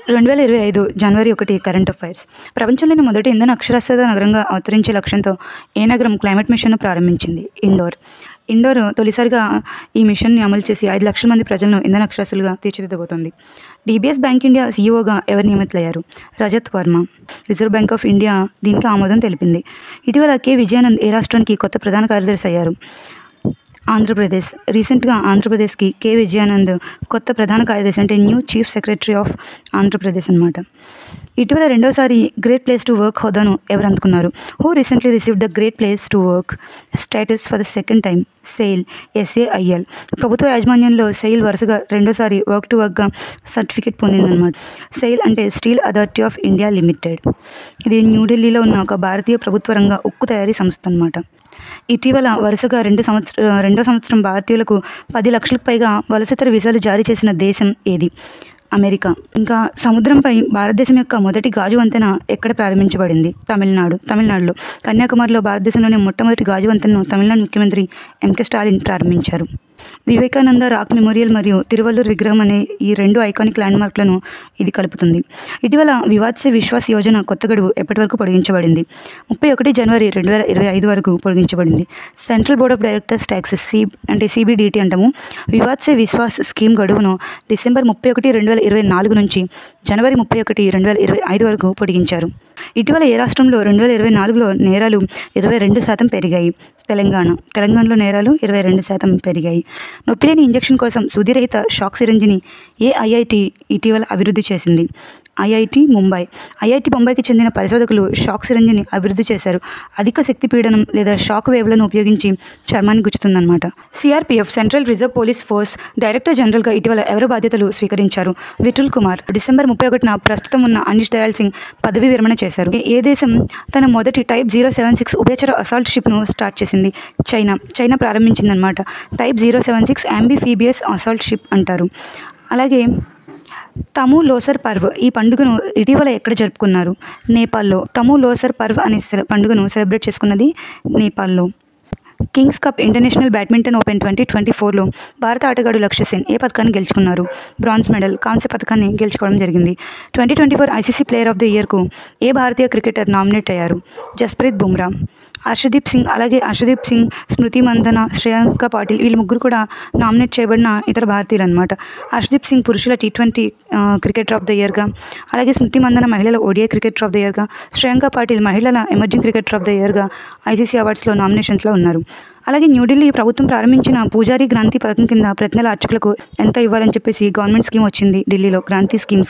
2025 జనవరి 1 current affairs. ప్రపంచంలోని మొదటి ఇంధన అక్షరాస్యత నగరంగా అవతరించే లక్ష్యంతో ఏ నగరం క్లైమేట్ మిషన్ను ప్రారంభించింది? ఇండోర్ తొలిసారిగా ఈ మిషన్ని అమలు చేసి 5 లక్షల మంది ప్రజలను ఇంధన అక్షరాస్యులుగా తీర్చిదిద్దబోతోంది. డీబీఎస్ బ్యాంక్ ఇండియా సీఈఓగా ఎవరు నియమితులయ్యారు? Rajat Varma. Reserve bank of India దీనికి ఆమోదం తెలిపింది. ఇటీవల కె విజయానంద్ ఏ రాష్ట్రానికి కొత్త ప్రధాన కార్యదర్శి అయ్యారు? ఆంధ్రప్రదేశ్. రీసెంట్గా ఆంధ్రప్రదేశ్కి కె విజయానంద్ కొత్త ప్రధాన కార్యదర్శి, అంటే new chief secretary of Andhra Pradesh అన్నమాట. ఇటీవల రెండోసారి గ్రేట్ ప్లేస్ టు వర్క్ హోదాను ఎవరు అందుకున్నారు? Who recently received the great place to work status for the second time? SAIL. SAIL. ప్రభుత్వ యాజమాన్యంలో సెయిల్ వరుసగా రెండోసారి వర్క్ టు వర్క్గా సర్టిఫికేట్ పొందిందన్నమాట. సెయిల్ అంటే steel authority of India limited. ఇది న్యూఢిల్లీలో ఉన్న ఒక భారతీయ ప్రభుత్వ రంగ ఉక్కు తయారీ సంస్థ అన్నమాట. ఇటీవల వరుసగా రెండో సంవత్సరం భారతీయులకు 10 లక్షలకు పైగా వలసతర వీసాలు జారీ చేసిన దేశం ఏది? అమెరికా. ఇంకా సముద్రంపై భారతదేశం యొక్క మొదటి గాజు వంతెన ఎక్కడ ప్రారంభించబడింది? తమిళనాడులో. కన్యాకుమారిలో భారతదేశంలోని మొట్టమొదటి గాజు వంతెనను తమిళనాడు ముఖ్యమంత్రి MK స్టాలిన్ ప్రారంభించారు. వివేకానంద రాక్ మెమోరియల్ మరియు తిరువల్లూర్ విగ్రహం అనే ఈ 2 ఐకానిక్ ల్యాండ్మార్క్లను ఇది కలుపుతుంది. ఇటీవల వివాద్ సే విశ్వాస్ యోజన కొత్త గడువు ఎప్పటి వరకు పొడిగించబడింది? 31 జనవరి 2025 వరకు పొడిగించబడింది. Central board of directors taxes అంటే CBDT అంటాము. వివాద్ సే విశ్వాస్ స్కీమ్ గడువును డిసెంబర్ 31, 2024 నుంచి జనవరి 31, 2025 వరకు పొడిగించారు. ఇటీవల ఏ రాష్ట్రంలో 2024లో నేరాలు 22% పెరిగాయి? తెలంగాణలో నేరాలు 22% పెరిగాయి. నొప్పిలేని ఇంజెక్షన్ కోసం సుధిరహిత షాక్ సిరంజిని ఏ IIT ఇటీవల అభివృద్ధి చేసింది? IIT ముంబైకి చెందిన పరిశోధకులు షాక్ సిరంజిని అభివృద్ధి చేశారు. అధిక శక్తి పీడనం లేదా షాక్ వేవ్లను ఉపయోగించి చర్మాన్ని గుచ్చుతుందన్నమాట. CRPF central reserve police force director జనరల్గా ఇటీవల ఎవరు బాధ్యతలు స్వీకరించారు? విఠుల్ కుమార్. డిసెంబర్ 31న ప్రస్తుతం ఉన్న అనీష్ దయాల్ సింగ్ పదవి విరమణ చేశారు. ఏ దేశం తన మొదటి Type 076 ఉభయచర అసాల్ట్ షిప్ను స్టార్ట్ చేసింది? చైనా ప్రారంభించిందనమాట. Type 076 యాంబిఫీబియస్ అసాల్ట్ షిప్ అంటారు. అలాగే తము లోసర్ పర్వ్ ఈ పండుగను ఇటీవల ఎక్కడ జరుపుకున్నారు? నేపాల్లో. తము లోసర్ పర్వ్ అనే పండుగను సెలబ్రేట్ చేసుకున్నది నేపాల్లో. Kings cup international badminton open 2024లో భారత ఆటగాడు లక్ష్య సెన్ ఏ పథకాన్ని గెలుచుకున్నారు? Bronze medal. కాంస్య పథకాన్ని గెలుచుకోవడం జరిగింది. 2024 ICC ప్లేయర్ ఆఫ్ ది ఇయర్కు ఏ భారతీయ క్రికెటర్ నామినేట్ అయ్యారు? జస్ప్రీత్ బుమ్రా. హర్షదీప్ సింగ్, స్మృతి మందన, శ్రేయాంక పాటిల్ వీళ్ళు ముగ్గురు కూడా నామినేట్ చేయబడిన ఇతర భారతీయులు అనమాట. హర్షదీప్ సింగ్ పురుషుల T20 క్రికెటర్ ఆఫ్ ద ఇయర్గా, అలాగే స్మృతి మందన మహిళల ODI క్రికెటర్ ఆఫ్ ద ఇయర్గా, శ్రేయాంక పాటిల్ మహిళల ఎమర్జింగ్ క్రికెటర్ ఆఫ్ ద ఇయర్గా ICC అవార్డ్స్లో నామినేషన్స్లో ఉన్నారు. అలాగే న్యూఢిల్లీ ప్రభుత్వం ప్రారంభించిన పూజారి గ్రాంతి పథకం కింద ప్రతి నెల అర్చకులకు ఎంత ఇవ్వాలని చెప్పేసి గవర్నమెంట్ స్కీమ్ వచ్చింది ఢిల్లీలో. గ్రాంతి స్కీమ్